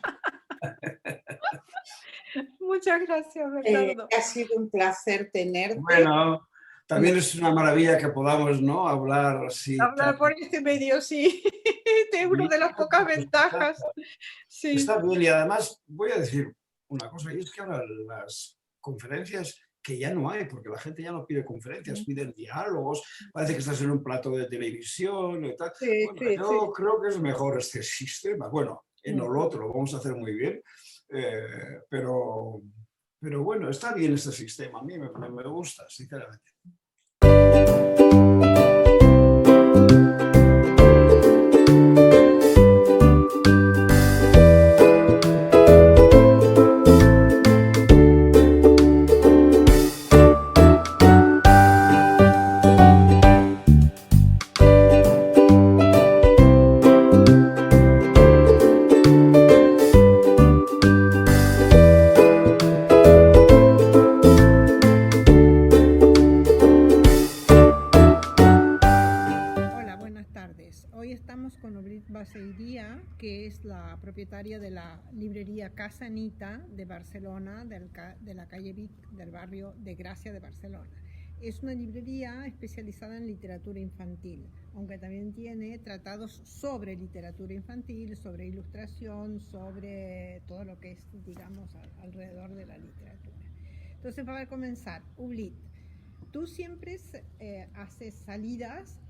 Muchas gracias, Bernardo. Ha sido un placer tenerte. Bueno, también es una maravilla que podamos, ¿no?, hablar así. Hablar por este medio, sí. Es una de las pocas ventajas. Sí. Está bien, y además voy a decir una cosa, y es que ahora las conferencias que ya no hay, porque la gente ya no pide conferencias, piden diálogos, parece que estás en un plato de televisión y tal. Sí, bueno, yo creo que es mejor este sistema. Bueno, en lo otro lo vamos a hacer muy bien, pero bueno, está bien este sistema, a mí me gusta, sinceramente. Que es la propietaria de la librería Casa Anita de Barcelona, de la calle Vic, del barrio de Gracia de Barcelona. Es una librería especializada en literatura infantil, aunque también tiene tratados sobre literatura infantil, sobre ilustración, sobre todo lo que es, digamos, alrededor de la literatura. Entonces, para comenzar, Ublit, tú siempre haces salidas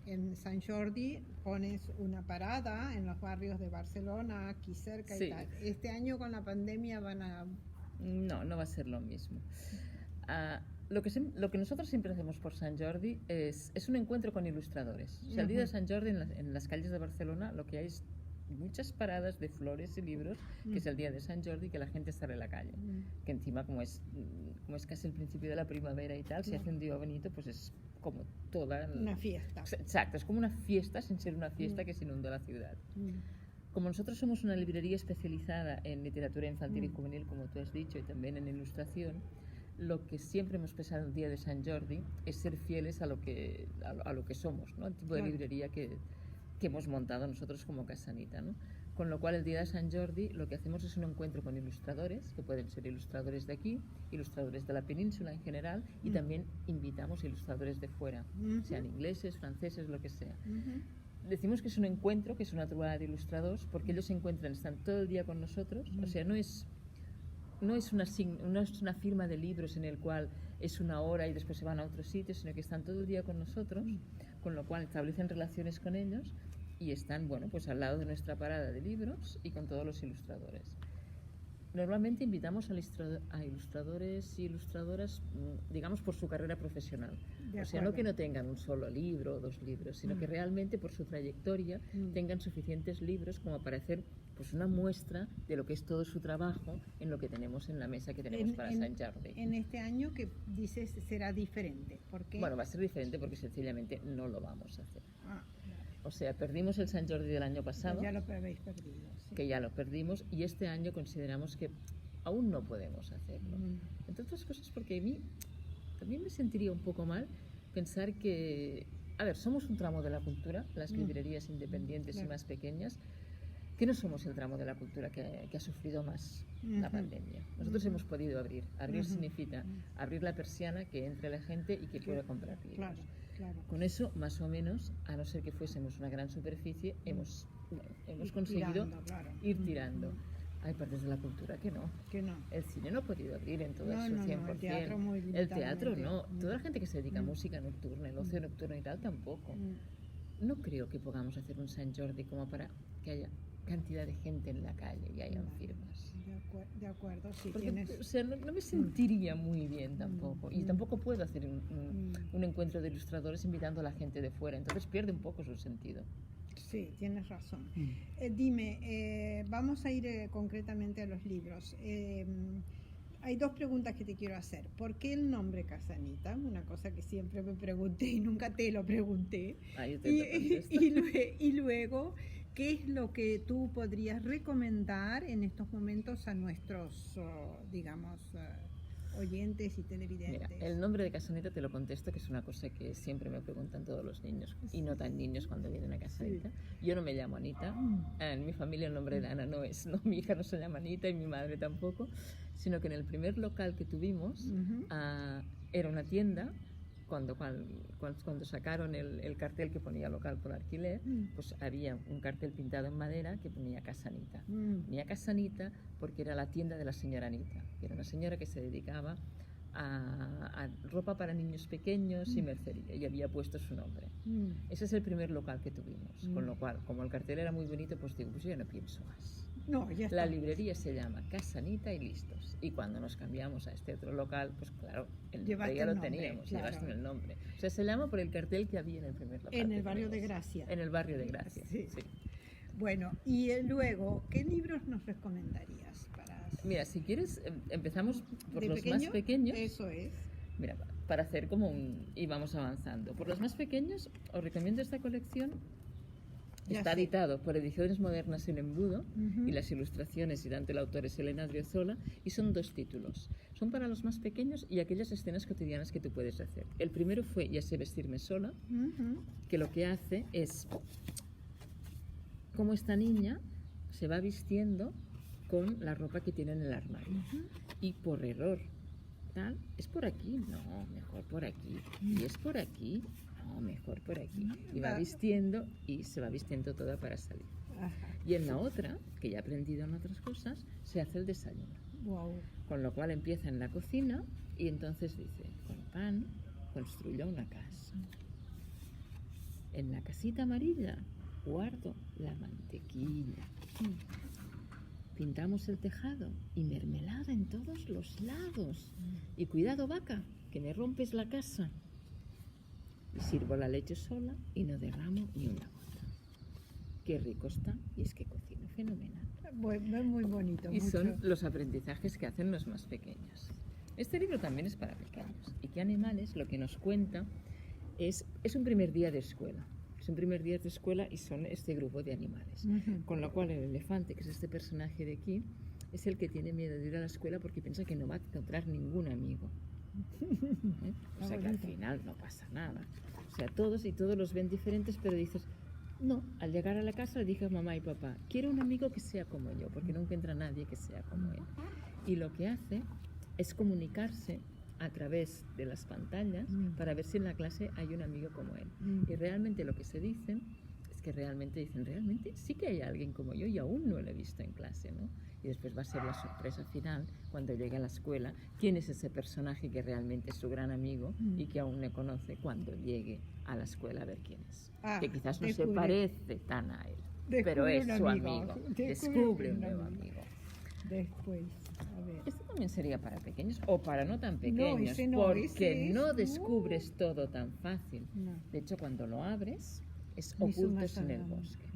en Sant Jordi, pones una parada en los barrios de Barcelona, aquí cerca y tal. Este año con la pandemia van a... No va a ser lo mismo. Lo que nosotros siempre hacemos por Sant Jordi es un encuentro con ilustradores. O sea, el día de Sant Jordi en las calles de Barcelona lo que hay es muchas paradas de flores y libros, que es el día de Sant Jordi, que la gente sale a la calle, que encima como es casi el principio de la primavera y tal, si hace un día bonito, pues es como toda... Una fiesta. Exacto, es como una fiesta sin ser una fiesta que se inunda la ciudad. Como nosotros somos una librería especializada en literatura infantil y juvenil, como tú has dicho, y también en ilustración, lo que siempre hemos pensado el día de Sant Jordi es ser fieles a lo que somos, ¿no? El tipo de librería que hemos montado nosotros como Casa Anita, ¿no? Con lo cual el día de Sant Jordi lo que hacemos es un encuentro con ilustradores, que pueden ser ilustradores de aquí, ilustradores de la península en general, y también invitamos ilustradores de fuera, sean ingleses, franceses, lo que sea. Decimos que es un encuentro, que es una trobada de ilustradores, porque ellos se encuentran, están todo el día con nosotros, o sea, no es una firma de libros en el cual es una hora y después se van a otro sitio, sino que están todo el día con nosotros, con lo cual establecen relaciones con ellos y están, bueno, pues al lado de nuestra parada de libros y con todos los ilustradores. Normalmente invitamos a ilustradores y ilustradoras, digamos, por su carrera profesional. O sea, no que no tengan un solo libro o 2 libros, sino que realmente por su trayectoria tengan suficientes libros como para hacer pues una muestra de lo que es todo su trabajo en lo que tenemos en la mesa que tenemos para Sant Jordi. En este año que dices será diferente, ¿por qué? Bueno, va a ser diferente porque sencillamente no lo vamos a hacer. O sea, perdimos el Sant Jordi del año pasado, Ya lo habéis perdido. Sí. que ya lo perdimos, y este año consideramos que aún no podemos hacerlo. Entre otras cosas porque a mí también me sentiría un poco mal pensar que, a ver, somos un tramo de la cultura, las librerías independientes y más pequeñas, que no somos el tramo de la cultura que ha sufrido más la pandemia. Nosotros hemos podido abrir. Abrir significa abrir la persiana, que entre la gente y que pueda comprar libros. Claro, claro. Con eso, más o menos, a no ser que fuésemos una gran superficie, hemos conseguido Tirando, claro. ir tirando. Hay partes de la cultura que no. Que no. El cine no ha podido abrir en todo No, su no, 100%. el teatro muy El teatro no. limitadamente. Toda la gente que se dedica a música nocturna, el ocio nocturno y tal, tampoco. No creo que podamos hacer un Sant Jordi como para que haya cantidad de gente en la calle y hayan firmas. De acuerdo, sí, Porque, tienes... o sea, no me sentiría muy bien tampoco. Y tampoco puedo hacer un encuentro de ilustradores invitando a la gente de fuera. Entonces pierde un poco su sentido. Sí, tienes razón. Dime, vamos a ir concretamente a los libros. Hay dos preguntas que te quiero hacer. ¿Por qué el nombre Casanita? Una cosa que siempre me pregunté y nunca te lo pregunté. Yo te lo contesto. Y luego, ¿qué es lo que tú podrías recomendar en estos momentos a nuestros, oyentes y televidentes? Mira, el nombre de Casanita te lo contesto, que es una cosa que siempre me preguntan todos los niños, y no tan niños cuando vienen a Casanita. Yo no me llamo Anita, en mi familia el nombre de Ana no es, no, mi hija no se llama Anita y mi madre tampoco, sino que en el primer local que tuvimos era una tienda. Cuando sacaron el cartel que ponía local por alquiler, pues había un cartel pintado en madera que ponía Casanita. Ponía Casanita porque era la tienda de la señora Anita, que era una señora que se dedicaba a ropa para niños pequeños y mercería, y había puesto su nombre. Ese es el primer local que tuvimos, con lo cual, como el cartel era muy bonito, pues digo, pues yo no pienso más. No, ya está. La librería se llama Casanita y listos. Y cuando nos cambiamos a este otro local, pues claro, el nombre ya lo teníamos, claro. llevaste el nombre. O sea, se llama por el cartel que había en el primer local. En el barrio de Gracia. En el barrio de Gracia, sí. Bueno, y luego, ¿qué libros nos recomendarías para... Mira, si quieres, empezamos por ¿De los pequeño? más pequeños. Eso es. Mira, para hacer como y vamos avanzando. Por los más pequeños, os recomiendo esta colección. Está editado por Ediciones Modernas en Embudo y las ilustraciones y tanto el autor es Elena Driozola, y son 2 títulos. Son para los más pequeños y aquellas escenas cotidianas que tú puedes hacer. El primero fue Ya sé vestirme sola, que lo que hace es cómo esta niña se va vistiendo con la ropa que tiene en el armario. Y por error, tal, ¿es por aquí? No, mejor por aquí. ¿Y es por aquí? No, mejor por aquí. Y va vistiendo y se va vistiendo toda para salir. Y en la otra, que ya he aprendido en otras cosas, se hace el desayuno. Wow. Con lo cual empieza en la cocina y entonces dice, con pan construyo una casa. En la casita amarilla guardo la mantequilla. Pintamos el tejado y mermelada en todos los lados. Y cuidado, vaca, que me rompes la casa. Y sirvo la leche sola y no derramo ni una gota. Qué rico está, y es que cocino fenomenal. Muy bonito. Y mucho. son los aprendizajes que hacen los más pequeños. Este libro también es para pequeños. Y que Animales lo que nos cuenta es un primer día de escuela. Es un primer día de escuela y son este grupo de animales. Con lo cual el elefante, que es este personaje de aquí, es el que tiene miedo de ir a la escuela porque piensa que no va a encontrar ningún amigo. O sea que al final no pasa nada. O sea, todos los ven diferentes, pero dices, no, al llegar a la casa le dije a mamá y papá, quiero un amigo que sea como yo, porque no encuentra nadie que sea como él. Y lo que hace es comunicarse a través de las pantallas para ver si en la clase hay un amigo como él. Y realmente lo que se dicen es que realmente sí que hay alguien como yo y aún no lo he visto en clase, ¿no? Y después va a ser la sorpresa final cuando llegue a la escuela, quién es ese personaje que realmente es su gran amigo y que aún no conoce cuando llegue a la escuela a ver quién es. Que quizás no se parece tan a él, pero es su amigo. Descubre un nuevo amigo. Después, a ver. Esto también sería para pequeños o para no tan pequeños, no, porque no descubres todo tan fácil. No. De hecho, cuando lo abres, es Ni su Ocultos en el más bosque.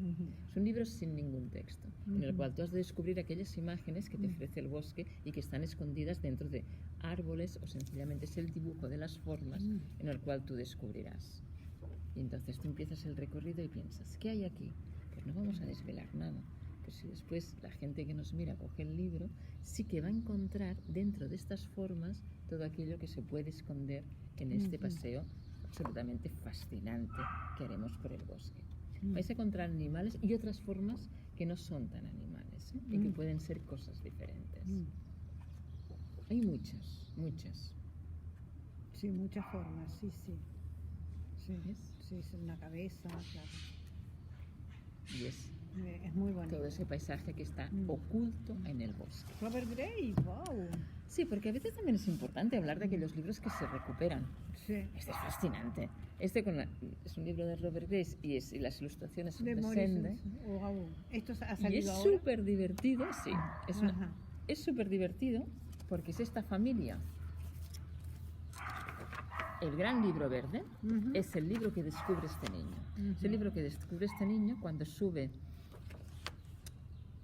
Es un libro sin ningún texto, en el cual tú has de descubrir aquellas imágenes que te ofrece el bosque y que están escondidas dentro de árboles, o sencillamente es el dibujo de las formas en el cual tú descubrirás. Y entonces tú empiezas el recorrido y piensas, ¿qué hay aquí? Pues no vamos a desvelar nada. Pero si después la gente que nos mira coge el libro, sí que va a encontrar dentro de estas formas todo aquello que se puede esconder en este paseo absolutamente fascinante que haremos por el bosque. Vais a encontrar animales y otras formas que no son tan animales, ¿eh? Y que pueden ser cosas diferentes. Hay muchas, muchas. Sí, muchas formas, sí. ¿Ves? Sí, es una cabeza, claro. Y es muy bonito. todo ese paisaje que está oculto en el bosque. Robert Grace, wow. Sí, porque a veces también es importante hablar de aquellos libros que se recuperan. Sí. Este es fascinante. Es un libro de Robert Grace y las ilustraciones son De de Morrison. Sende. Wow. ¿Esto ha Y es salido ahora? súper divertido, sí. Ajá. Es súper divertido porque es esta familia. El gran libro verde es el libro que descubre este niño. Es el libro que descubre este niño cuando sube,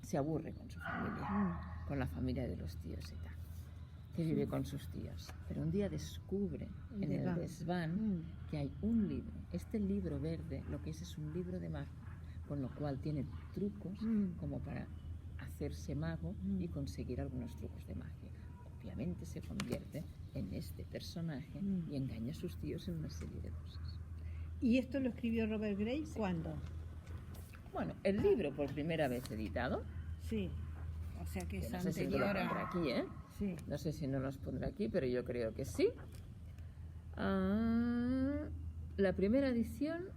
se aburre con su familia, con la familia de los tíos y tal, que vive con sus tíos. Pero un día descubre en el desván que hay un libro. Este libro verde, lo que es un libro de magia, con lo cual tiene trucos como para hacerse mago y conseguir algunos trucos de magia. Obviamente se convierte en este personaje y engaña a sus tíos en una serie de cosas. ¿Y esto lo escribió Robert Grace cuándo? Bueno, el libro por primera vez editado. Sí, o sea que es No sé si no lo anterior pondrá a... aquí, ¿eh? Sí. No sé si no los pondrá aquí, pero yo creo que sí. La primera edición,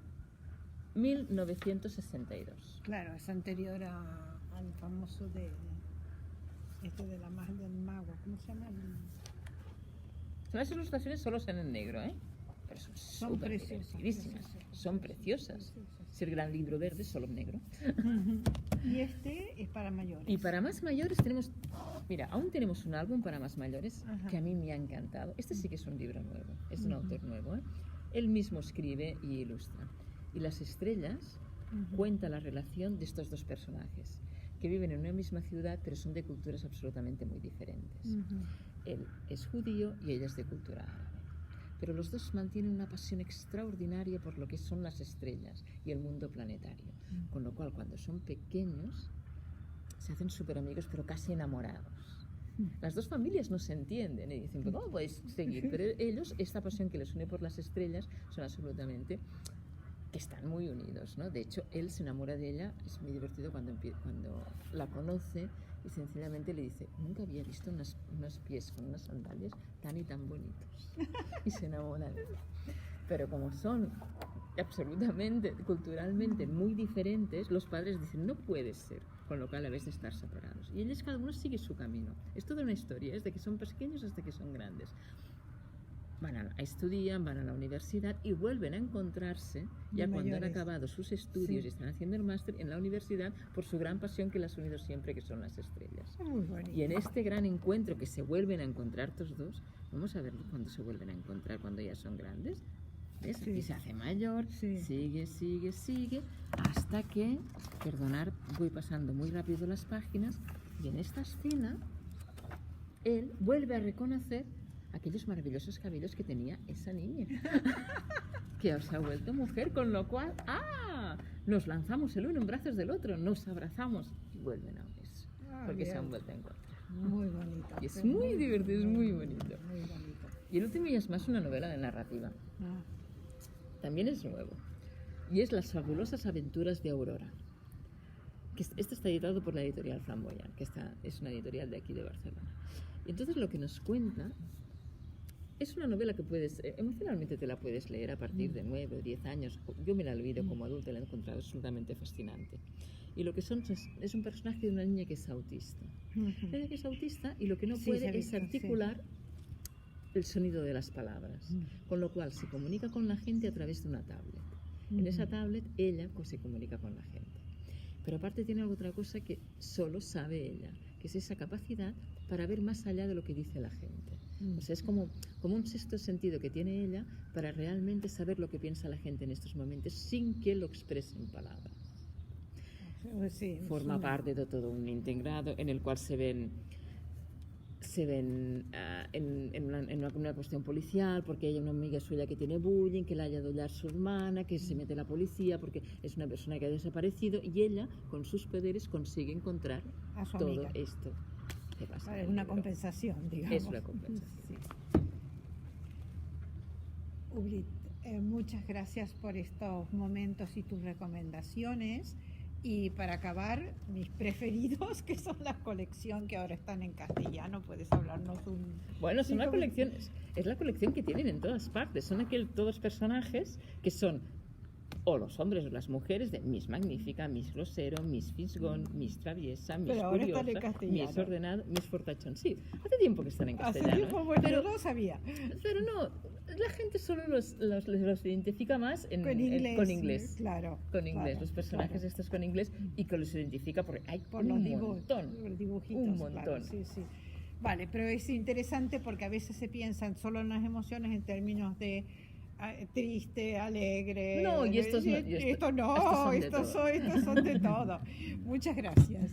1962. Claro, es anterior al famoso de la magia del mago, ¿cómo se llama? Las ilustraciones solo son en negro, ¿eh? Pero son súper divertidísimas. Son preciosas. Si el gran libro verde es solo en negro. Y este es para mayores. Y para más mayores tenemos... Mira, aún tenemos un álbum para más mayores que a mí me ha encantado. Este sí que es un libro nuevo, es un autor nuevo, ¿eh? Él mismo escribe y ilustra. Y Las estrellas cuenta la relación de estos dos personajes que viven en una misma ciudad, pero son de culturas absolutamente muy diferentes. Él es judío y ella es de cultura árabe. Pero los dos mantienen una pasión extraordinaria por lo que son las estrellas y el mundo planetario. Con lo cual, cuando son pequeños, se hacen súper amigos, pero casi enamorados. Las dos familias no se entienden y dicen, ¿cómo podéis seguir? Pero ellos, esta pasión que les une por las estrellas, son absolutamente... que están muy unidos, ¿no? De hecho, él se enamora de ella, es muy divertido cuando la conoce y sencillamente le dice, nunca había visto unos pies con unas sandalias tan y tan bonitos. Y se enamora de ella. Pero como son absolutamente, culturalmente muy diferentes, los padres dicen, no puede ser, con lo cual a veces estar separados. Y ellos, cada uno sigue su camino. Es toda una historia, desde que son pequeños hasta que son grandes. Estudian, van a la universidad y vuelven a encontrarse ya cuando han acabado sus estudios y están haciendo el máster en la universidad por su gran pasión que las ha unido siempre, que son las estrellas. Y en este gran encuentro que se vuelven a encontrar estos dos, vamos a ver cuándo se vuelven a encontrar, cuando ya son grandes. ¿Ves? Aquí se hace mayor, sigue, hasta que, perdonad, voy pasando muy rápido las páginas, y en esta escena él vuelve a reconocer aquellos maravillosos cabellos que tenía esa niña, que os ha vuelto mujer, con lo cual, nos lanzamos el uno en brazos del otro, nos abrazamos y vuelven a unirse, porque se han vuelto a encontrar. Muy bonito. Y es muy divertido, es muy bonito. Y el último ya es más una novela de narrativa. También es nuevo. Y es Las fabulosas aventuras de Aurora. Este está editado por la editorial Flamboyant, que es una editorial de aquí de Barcelona. Y entonces lo que nos cuenta es una novela que emocionalmente te la puedes leer a partir de 9 o 10 años. Yo me la he leído como adulta y la he encontrado absolutamente fascinante. Y lo que es un personaje de una niña que es autista. Una niña que es autista y lo que no puede es articular el sonido de las palabras. Con lo cual se comunica con la gente a través de una tablet. En esa tablet ella se comunica con la gente. Pero aparte tiene otra cosa que solo sabe ella, que es esa capacidad para ver más allá de lo que dice la gente. O sea, es como un sexto sentido que tiene ella para realmente saber lo que piensa la gente en estos momentos sin que lo exprese en palabras. Forma parte de todo un integrado en el cual se ven se ven en una cuestión policial, porque hay una amiga suya que tiene bullying, que la haya de hollar su hermana, que se mete la policía porque es una persona que ha desaparecido, y ella, con sus poderes, consigue encontrar a su todo amiga. esto que pasa. Es una compensación, digamos. Es una compensación. Sí. Ubrit, muchas gracias por estos momentos y tus recomendaciones. Y para acabar, mis preferidos, que son la colección que ahora están en castellano. ¿Puedes hablarnos un...? Bueno, son la colección, es la colección que tienen en todas partes. Son todos personajes que son o los hombres o las mujeres de Miss Magnífica, Miss Grosero, Miss Fisgón, Miss Traviesa, Miss Pero ahora Curiosa, están en castellano. Miss Ordenado, Miss Fortachón. Sí, hace tiempo que están en castellano. Hace tiempo, bueno, pero yo no sabía. Pero no, la gente solo los identifica más Con inglés. con inglés. Claro. Con inglés, claro, los personajes claro. estos con inglés, y que los identifica porque hay Por un los montón. dibujitos. Un montón. Claro, sí, sí. Vale, pero es interesante porque a veces se piensan solo en las emociones en términos de triste, alegre. No, y estos no. Estos no, Estos son estos son de todo. Muchas gracias.